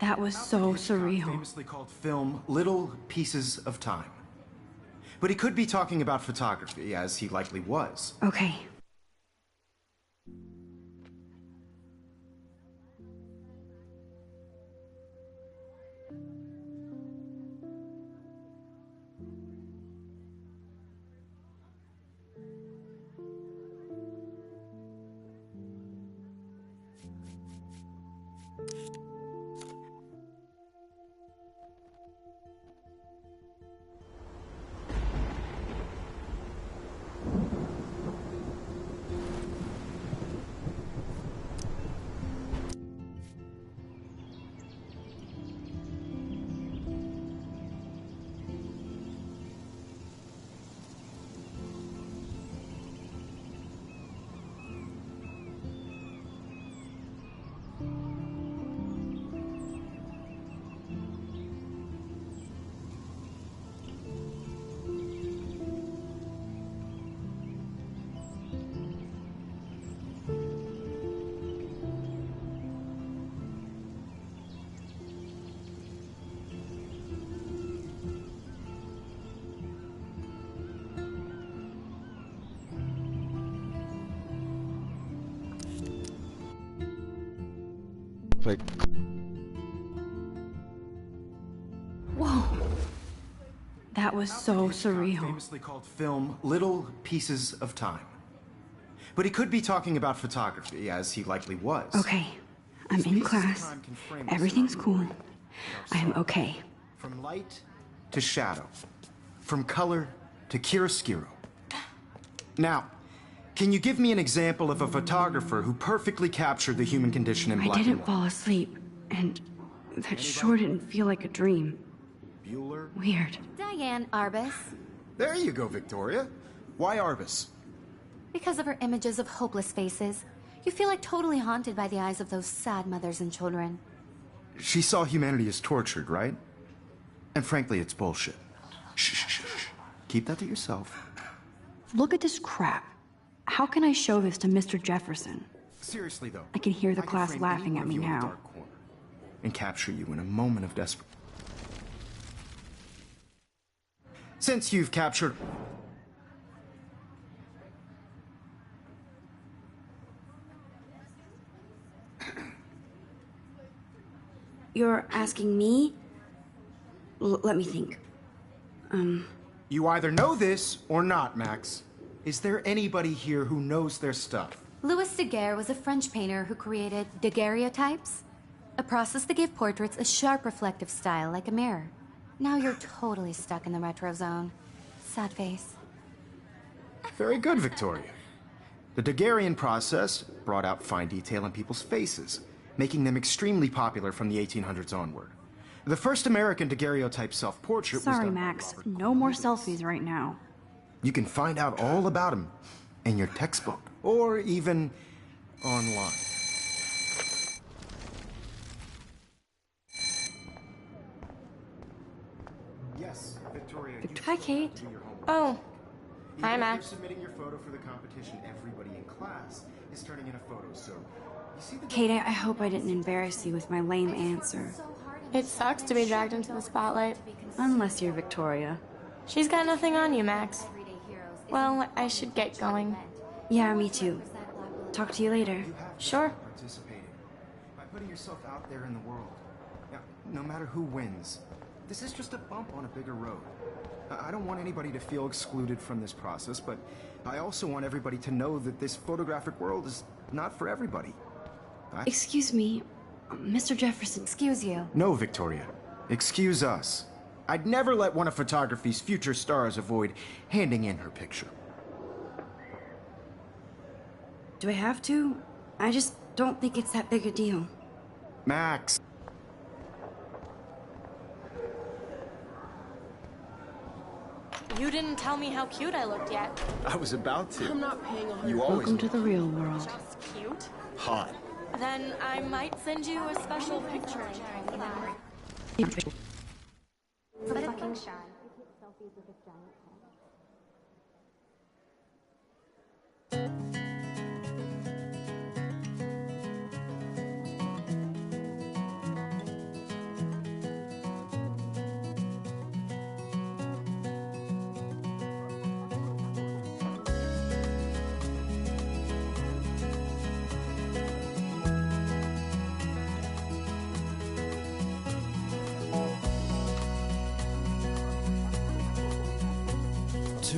That was so surreal. Famously called film Little Pieces of Time. But he could be talking about photography, as he likely was. Okay. Like, Whoa. That was so surreal. Famously called film Little Pieces of Time. But he could be talking about photography, as he likely was. Okay. I'm in class. Everything's cool. I am okay. From light to shadow. From color to chiaroscuro. Now, can you give me an example of a photographer who perfectly captured the human condition in black and I didn't white? fall asleep, and that sure didn't feel like a dream. Bueller? Weird. Diane Arbus. There you go, Victoria. Why Arbus? Because of her images of hopeless faces, you feel like totally haunted by the eyes of those sad mothers and children. She saw humanity as tortured, right? And frankly, it's bullshit. Shh, shh, shh, shh. Keep that to yourself. Look at this crap. How can I show this to Mr. Jefferson? Seriously, though. I can hear the I could class frame laughing any at one me of you in a now. dark corner and capture you in a moment of desperation. Since you've captured... You're asking me? Let me think. You either know this or not, Max. Is there anybody here who knows their stuff? Louis Daguerre was a French painter who created daguerreotypes, a process that gave portraits a sharp reflective style like a mirror. Now you're totally stuck in the retro zone. Sad face. Very good, Victoria. The Daguerrean process brought out fine detail in people's faces, making them extremely popular from the 1800s onward. The first American daguerreotype self-portrait was Sorry, done by Max. Robert No more Columbus. selfies right now. You can find out all about him in your textbook, or even online. Yes, Victoria. Hi, Kate. Oh. Hi, Even if Max. you're submitting your photo for the competition, everybody in class is turning in a photo, so you see the... Kate, I hope I didn't embarrass you with my lame answer. It sucks to be dragged into the spotlight. Unless you're Victoria. She's got nothing on you, Max. Well, I should get going. Yeah, me too. Talk to you later. Sure. Participating by putting yourself out there in the world. Now, no matter who wins, this is just a bump on a bigger road. I don't want anybody to feel excluded from this process, but I also want everybody to know that this photographic world is not for everybody. Excuse me, Mr. Jefferson. Excuse you. No, Victoria. Excuse us. I'd never let one of photography's future stars avoid handing in her picture. Do I have to? I just don't think it's that big a deal. Max. You didn't tell me how cute I looked yet. I was about to. I'm not paying a You always Welcome to the real world. Just cute. hot. Then I might send you a special picture. Fucking shy.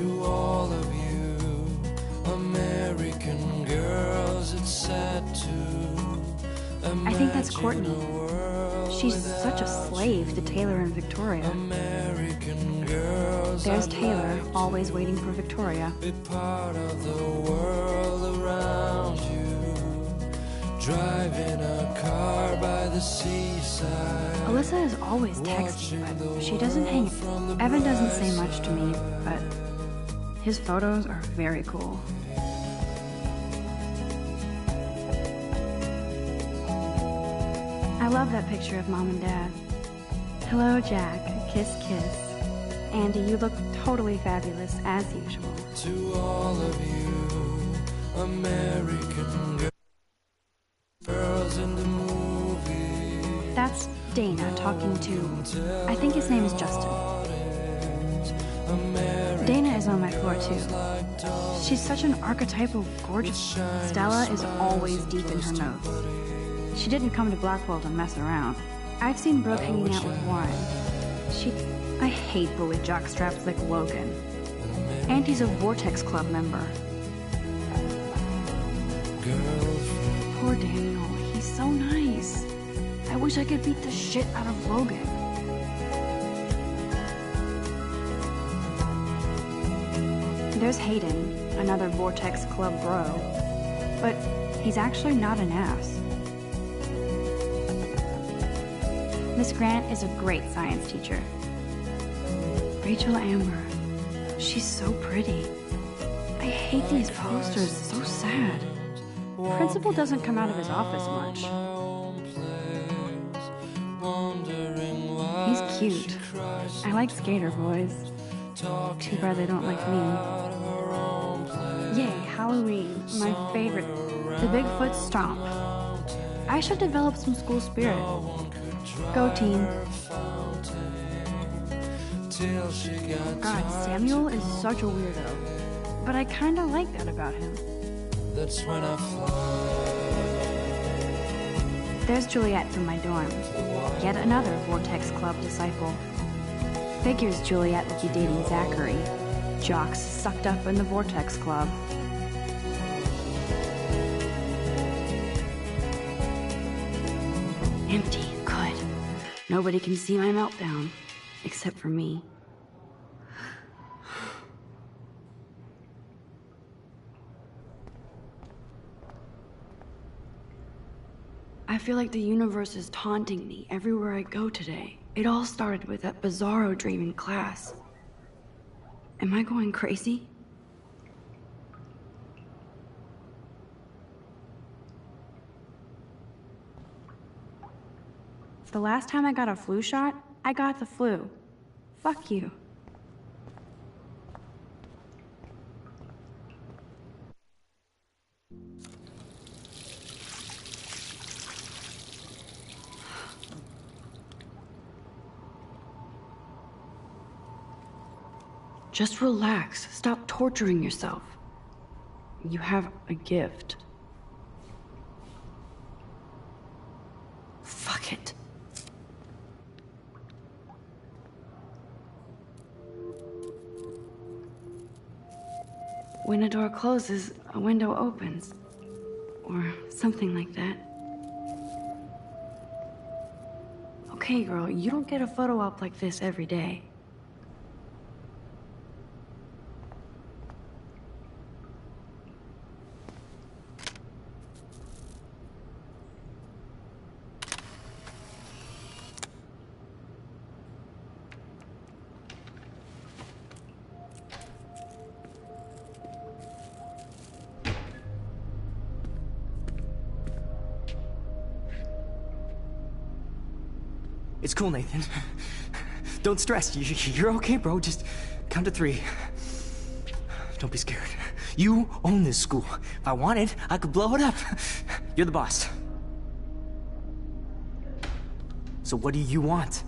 To all of you American girls, it's sad to I think that's Courtney. She's such a slave to Taylor and Victoria. American girls. There's Taylor, always waiting for Victoria. Be part of the world around you. Driving a car by the seaside. Alyssa is always texting, but she doesn't hang it. Evan doesn't say much to me, but his photos are very cool. I love that picture of Mom and Dad. Hello, Jack. Kiss, kiss. Andy, you look totally fabulous, as usual. To all of you American girls in the movie. That's Dana talking to, I think his name is Justin. Dana is on my floor too. She's such an archetypal gorgeous. Stella is always deep in her notes. She didn't come to Blackwell to mess around. I've seen Brooke hanging out with Warren. I hate bully jockstraps like Logan. And he's a Vortex Club member. Poor Daniel, he's so nice. I wish I could beat the shit out of Logan. There's Hayden, another Vortex Club bro. But he's actually not an ass. Miss Grant is a great science teacher. Rachel Amber. She's so pretty. I hate these posters, so sad. Principal doesn't come out of his office much. He's cute. I like skater boys. Too bad they don't like me. Yay, Halloween, my favorite. The Bigfoot Stomp. I should develop some school spirit. Go team. God, Samuel is such a weirdo. But I kinda like that about him. That's when I fly. There's Juliet from my dorm. Yet another Vortex Club disciple. Figures Juliet would be dating Zachary. Jocks sucked up in the Vortex Club. Empty. Good. Nobody can see my meltdown. Except for me. I feel like the universe is taunting me everywhere I go today. It all started with that bizarro dream in class. Am I going crazy? The last time I got a flu shot, I got the flu. Fuck you. Just relax. Stop torturing yourself. You have a gift. Fuck it. When a door closes, a window opens. Or something like that. Okay, girl, you don't get a photo op like this every day. It's cool, Nathan. Don't stress. You're okay, bro. Just count to 3. Don't be scared. You own this school. If I wanted, I could blow it up. You're the boss. So what do you want?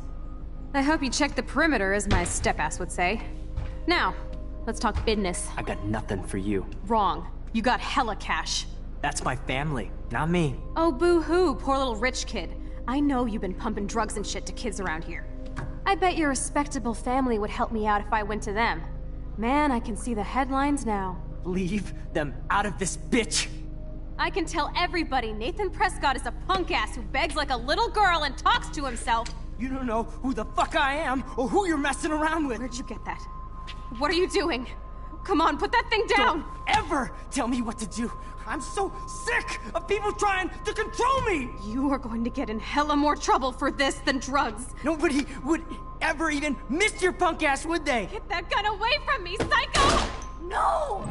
I hope you checked the perimeter, as my step-ass would say. Now, let's talk business. I got nothing for you. Wrong. You got hella cash. That's my family, not me. Oh, boo-hoo, poor little rich kid. I know you've been pumping drugs and shit to kids around here. I bet your respectable family would help me out if I went to them. Man, I can see the headlines now. Leave them out of this, bitch! I can tell everybody Nathan Prescott is a punk ass who begs like a little girl and talks to himself. You don't know who the fuck I am or who you're messing around with. Where'd you get that? What are you doing? Come on, put that thing down! Don't ever tell me what to do. I'm so sick of people trying to control me! You are going to get in hella more trouble for this than drugs. Nobody would ever even miss your punk ass, would they? Get that gun away from me, psycho! No!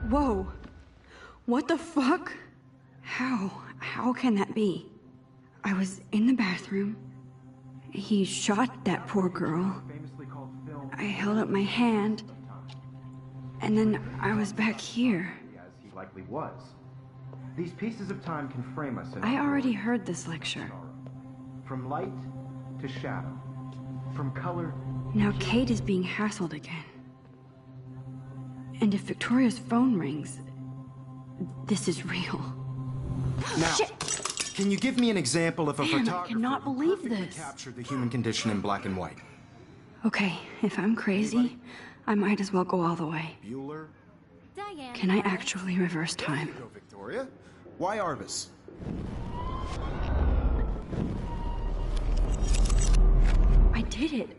Whoa. What the fuck? How can that be? I was in the bathroom. He shot that poor girl. I held up my hand. And then I was back here. As he likely was. These pieces of time can frame us in I already heard this lecture. from light to shadow, from color. Now Kate is being hassled again. And if Victoria's phone rings, this is real. Now, Shit. can you give me an example of a Man, I photographer cannot who believe perfectly this. captured the human condition in black and white? Okay, if I'm crazy, I might as well go all the way. Bueller? Diane. Can I actually reverse time? Go, Victoria. Why Arvis? I did it.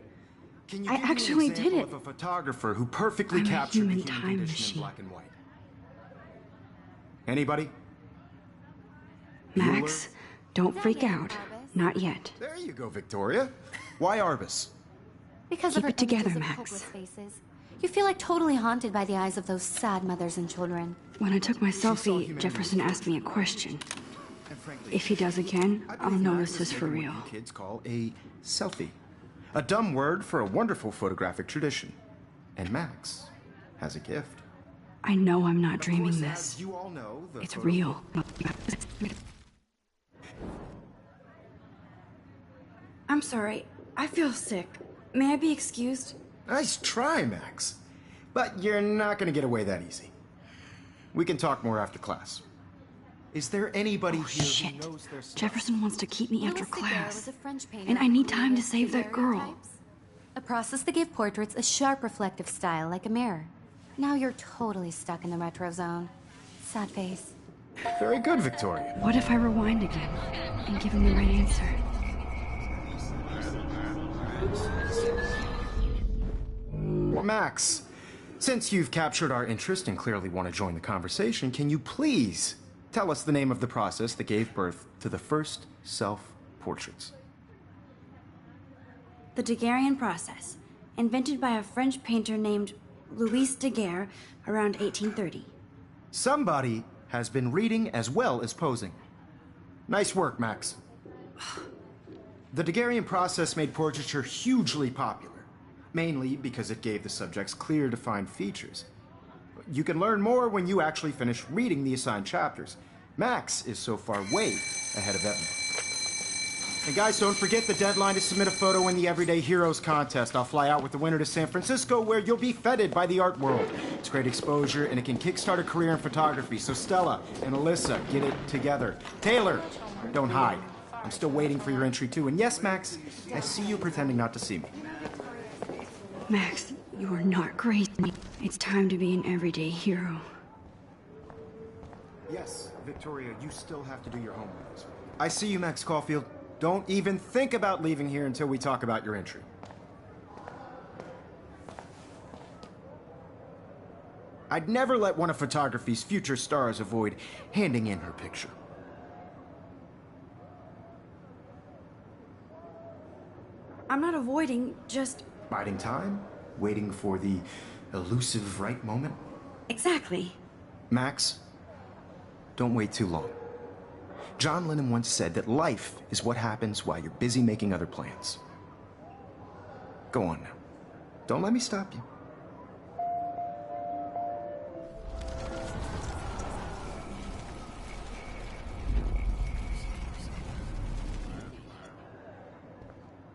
Can you I give me an actually example did it. of a photographer who perfectly I'm a captured the human human time condition machine. in black and white? Anybody? Max, don't freak out. Not yet. There you go, Victoria. Why Arvis? Because Keep of her it together, images of Max. hopeless faces. You feel like totally haunted by the eyes of those sad mothers and children. When I took my selfie, humanity. Jefferson asked me a question. And frankly, If he does again, I I'll believe know Max this is is for living real. what you kids call a selfie. A dumb word for a wonderful photographic tradition. And Max has a gift. I know I'm not Of dreaming course, this. as you all know, the It's photo- real. I'm sorry. I feel sick. May I be excused? Nice try, Max. But you're not going to get away that easy. We can talk more after class. Is there anybody here Shit. who knows their stuff? Jefferson wants to keep me after Louis Daguerre class. was a French painter And I who need time to created save that girl. daguerreotypes, a process that gave portraits a sharp reflective style like a mirror. Now you're totally stuck in the retro zone. Sad face. Very good, Victoria. What if I rewind again and give him the right answer? Max, since you've captured our interest and clearly want to join the conversation, can you please tell us the name of the process that gave birth to the first self-portraits? The Daguerrean process, invented by a French painter named Louis Daguerre around 1830. Somebody has been reading as well as posing. Nice work, Max. The Daguerrean process made portraiture hugely popular, mainly because it gave the subjects clear, defined features. You can learn more when you actually finish reading the assigned chapters. Max is so far way ahead of everyone. And guys, don't forget the deadline to submit a photo in the Everyday Heroes contest. I'll fly out with the winner to San Francisco, where you'll be feted by the art world. It's great exposure, and it can kickstart a career in photography. So Stella and Alyssa, get it together. Taylor, don't hide. I'm still waiting for your entry too. And yes, Max, I see you pretending not to see me. Max, you are not crazy. It's time to be an everyday hero. Yes, Victoria, you still have to do your homework. I see you, Max Caulfield. Don't even think about leaving here until we talk about your entry. I'd never let one of photography's future stars avoid handing in her picture. I'm not avoiding, just... Biding time? Waiting for the elusive right moment? Exactly. Max, don't wait too long. John Lennon once said that life is what happens while you're busy making other plans. Go on now. Don't let me stop you.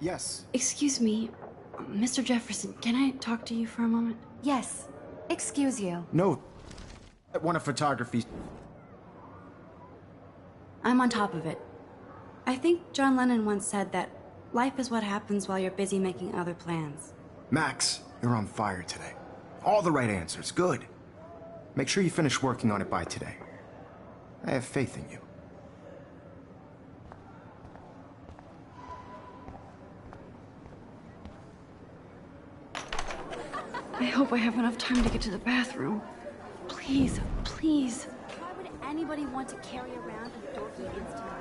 Yes. Excuse me, Mr. Jefferson, can I talk to you for a moment? Yes. Excuse you. No. One of photography. I'm on top of it. I think John Lennon once said that life is what happens while you're busy making other plans. Max, you're on fire today. All the right answers. Good. Make sure you finish working on it by today. I have faith in you. I hope I have enough time to get to the bathroom. Please, please. Why would anybody want to carry around a dorky instrument?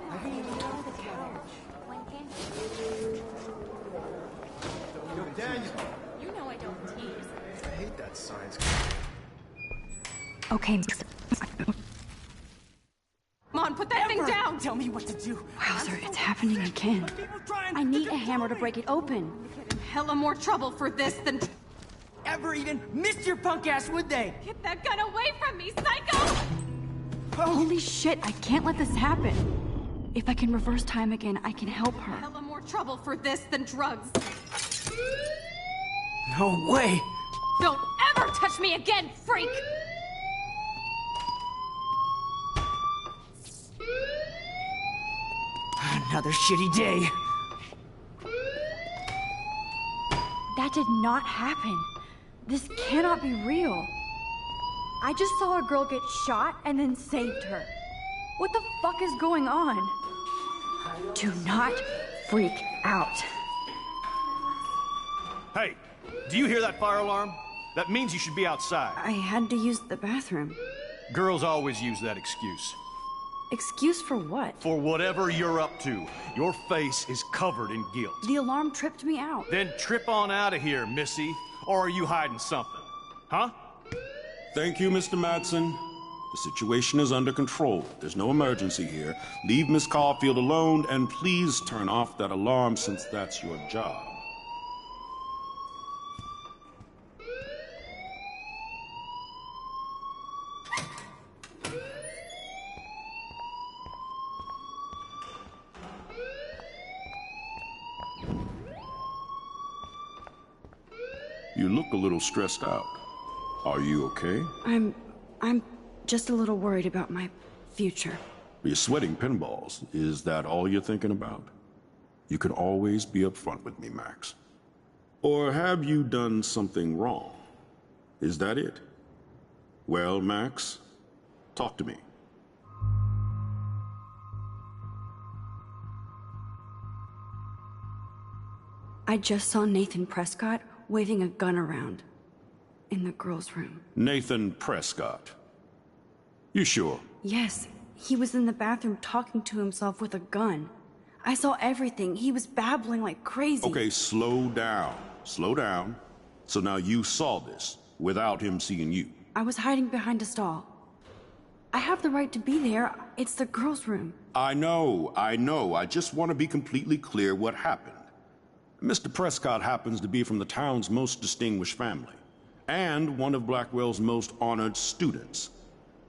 I think you know the couch. Yo, Daniel. You know I don't tease. I hate that science. Okay. Come on, put that thing down! Tell me what to do. Wowzer, it's happening again. I need a hammer to break it open. Get in hella more trouble for this than... Ever even missed your punk ass, would they? Get that gun away from me, psycho! Holy shit, I can't let this happen. If I can reverse time again, I can help her. Hella more trouble for this than drugs. No way. Don't ever touch me again, freak! Another shitty day. That did not happen. This cannot be real. I just saw a girl get shot and then saved her. What the fuck is going on? Do not freak out. Hey, do you hear that fire alarm? That means you should be outside. I had to use the bathroom. Girls always use that excuse. Excuse for what? For whatever you're up to, your face is covered in guilt. The alarm tripped me out. Then trip on out of here, Missy. Or are you hiding something? Huh? Thank you, Mr. Madsen. The situation is under control. There's no emergency here. Leave Miss Caulfield alone, and please turn off that alarm since that's your job. You look a little stressed out. Are you okay? I'm just a little worried about my future. You're sweating pinballs. Is that all you're thinking about? You can always be upfront with me, Max. Or have you done something wrong? Is that it? Well, Max, talk to me. I just saw Nathan Prescott waving a gun around in the girls' room. Nathan Prescott. You sure? Yes, he was in the bathroom talking to himself with a gun. I saw everything. He was babbling like crazy. Okay, slow down. Slow down. So now you saw this without him seeing you. I was hiding behind a stall. I have the right to be there. It's the girls' room. I know. I just want to be completely clear what happened. Mr. Prescott happens to be from the town's most distinguished family, and one of Blackwell's most honored students.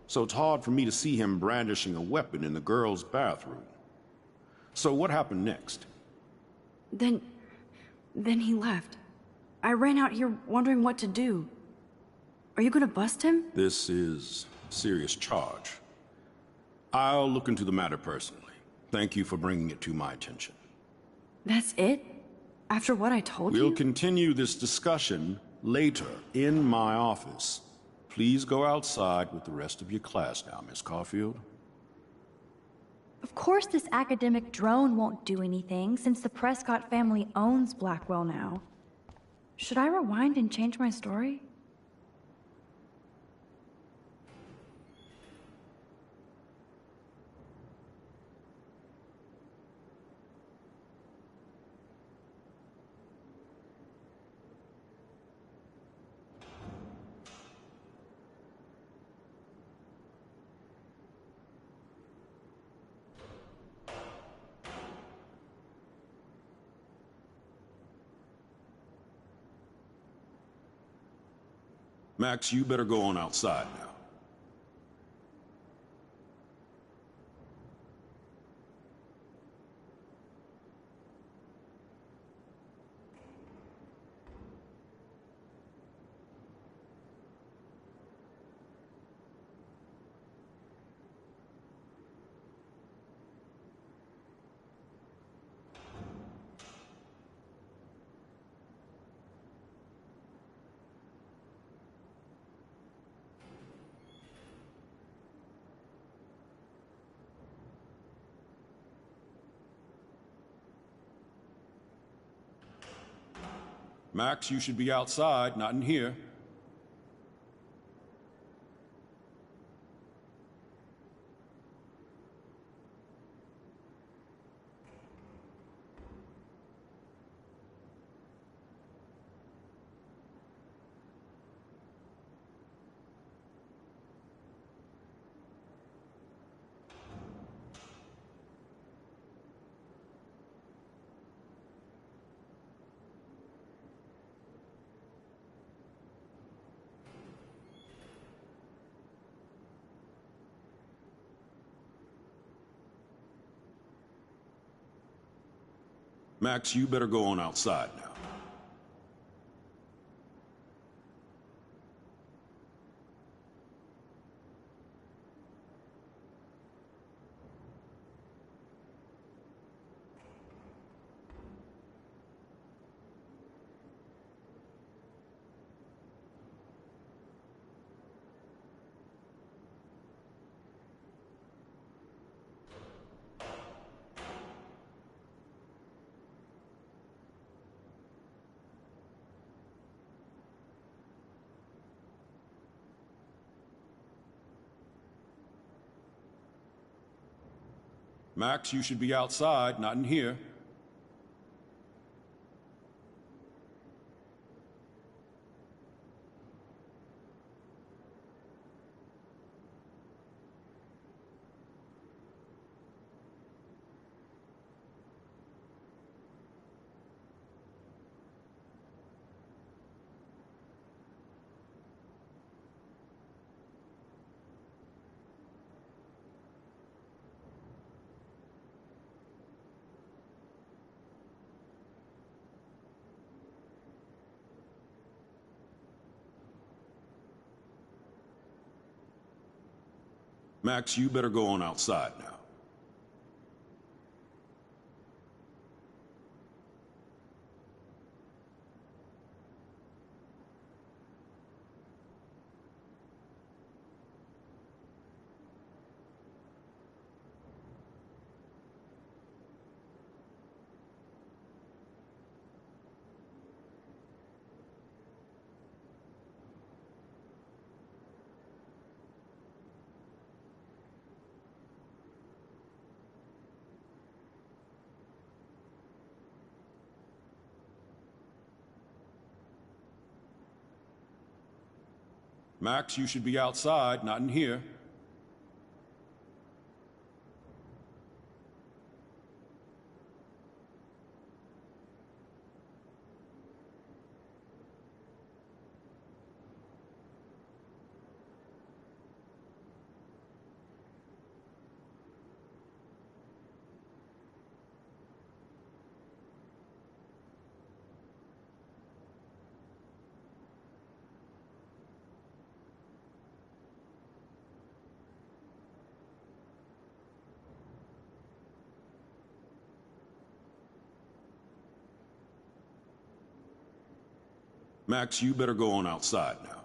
So it's hard for me to see him brandishing a weapon in the girls' bathroom. So what happened next? Then he left. I ran out here wondering what to do. Are you gonna bust him? This is a serious charge. I'll look into the matter personally. Thank you for bringing it to my attention. That's it? After what I told you? We'll continue this discussion later in my office. Please go outside with the rest of your class now, Miss Caulfield. Of course this academic drone won't do anything, since the Prescott family owns Blackwell now. Should I rewind and change my story? Max, you better go on outside now. Max, you should be outside, not in here. Max, you better go on outside now. Max, you should be outside, not in here. Max, you better go on outside now. Max, you should be outside, not in here. Max, you better go on outside now.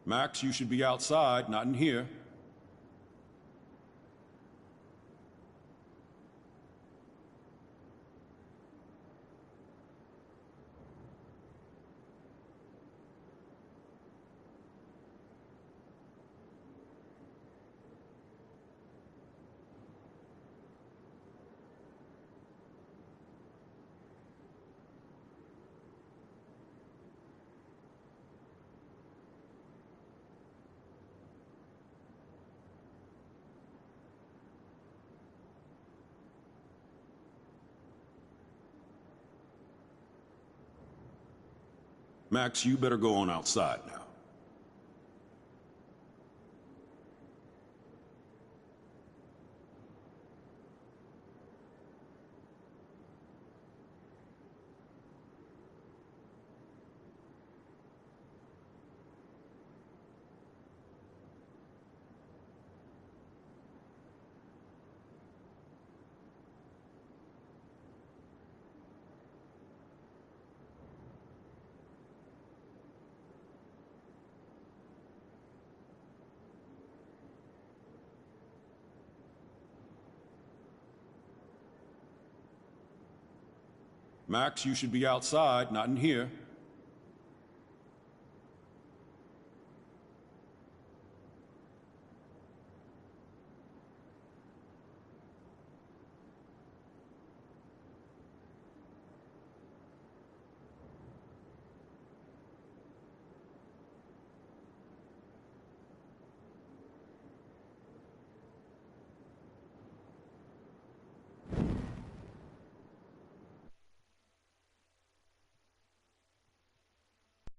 Max, you should be outside, not in here. Max, you better go on outside now. Max, you should be outside, not in here.